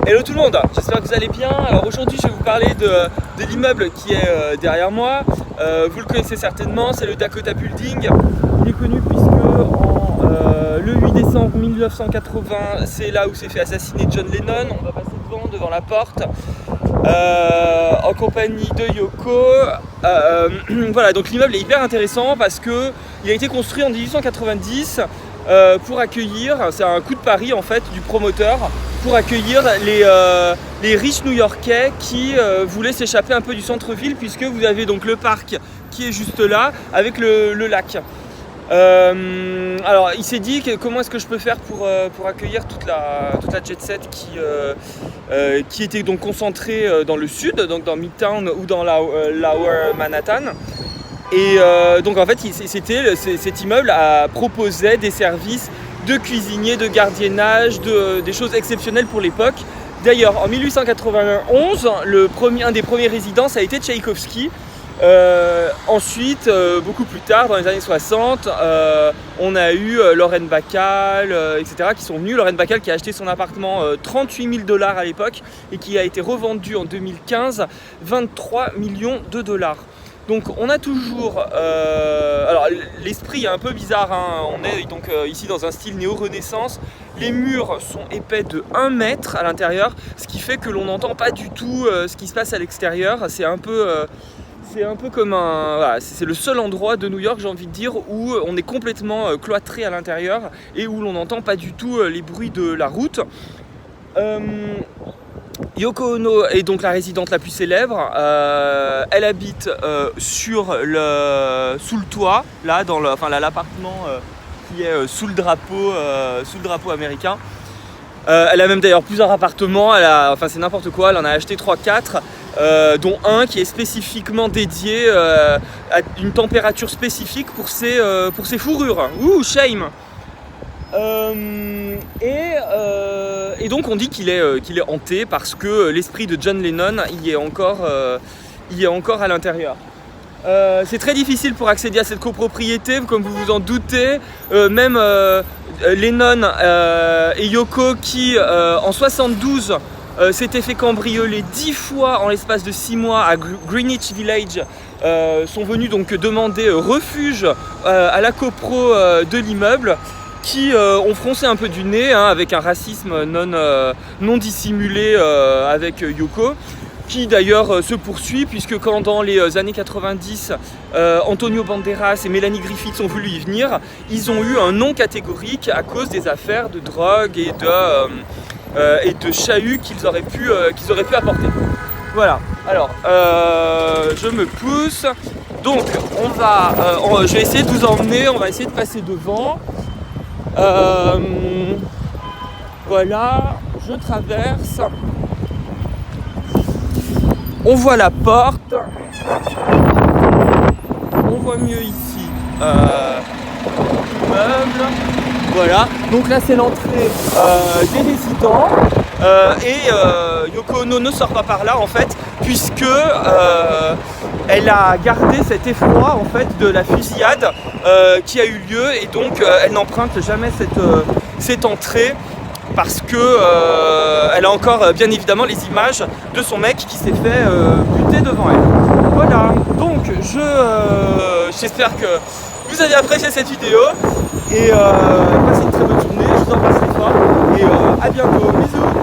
Hello tout le monde, j'espère que vous allez bien. Alors aujourd'hui je vais vous parler de l'immeuble qui est derrière moi. Vous le connaissez certainement, c'est le Dakota Building. Il est connu puisque le 8 décembre 1980, c'est là où s'est fait assassiner John Lennon. On va passer devant la porte en compagnie de Yoko. Voilà, donc l'immeuble est hyper intéressant parce que il a été construit en 1890 pour accueillir, c'est un coup de pari en fait du promoteur, pour accueillir les riches new-yorkais qui voulaient s'échapper un peu du centre-ville, puisque vous avez donc le parc qui est juste là avec le lac. Alors il s'est dit comment est-ce que je peux faire pour accueillir toute la jet set qui était donc concentrée dans le sud, donc dans Midtown ou dans Lower Manhattan. Et donc en fait cet immeuble proposait des services de cuisinier, de gardiennage, des choses exceptionnelles pour l'époque. D'ailleurs en 1891, un des premiers résidents a été Tchaïkovski. Ensuite, beaucoup plus tard, dans les années 60, on a eu Lauren Bacall, etc. qui sont venus. Lauren Bacall qui a acheté son appartement 38 000 $ à l'époque et qui a été revendu en 2015 23 millions de $. Donc on a toujours, alors l'esprit est un peu bizarre, hein. On est donc ici dans un style néo-renaissance. Les murs sont épais de 1 mètre à l'intérieur, ce qui fait que l'on n'entend pas du tout ce qui se passe à l'extérieur. C'est un peu comme voilà, c'est le seul endroit de New York, j'ai envie de dire, où on est complètement cloîtré à l'intérieur et où l'on n'entend pas du tout les bruits de la route. Yoko Ono est donc la résidente la plus célèbre. Elle habite sous le toit, là, dans l'appartement qui est sous le drapeau américain. Elle a même d'ailleurs plusieurs appartements. C'est n'importe quoi. Elle en a acheté 3-4, dont un qui est spécifiquement dédié à une température spécifique pour ses fourrures. Ouh, shame! Et donc on dit qu'il est hanté parce que l'esprit de John Lennon y est encore à l'intérieur. C'est très difficile pour accéder à cette copropriété, comme vous vous en doutez. Même Lennon et Yoko qui en 72 s'étaient fait cambrioler 10 fois en l'espace de 6 mois à Greenwich Village, sont venus donc demander refuge à la copro de l'immeuble, qui ont froncé un peu du nez, hein, avec un racisme non dissimulé avec Yoko, qui d'ailleurs se poursuit, puisque quand dans les années 90, Antonio Banderas et Melanie Griffith ont voulu y venir, ils ont eu un non catégorique à cause des affaires de drogue et de chahut qu'ils auraient pu apporter. Voilà, alors je me pousse, donc je vais essayer de vous emmener, on va essayer de passer devant. Voilà, je traverse. On voit la porte. On voit mieux ici l'immeuble. Voilà, donc là c'est l'entrée des résidents. Yoko Ono ne sort pas par là en fait, puisque elle a gardé cet effroi en fait de la fusillade qui a eu lieu, et donc elle n'emprunte jamais cette entrée, parce que elle a encore bien évidemment les images de son mec qui s'est fait buter devant elle. Voilà, donc j'espère que vous avez apprécié cette vidéo et passez une très bonne journée, je vous embrasse très fort et à bientôt, bisous.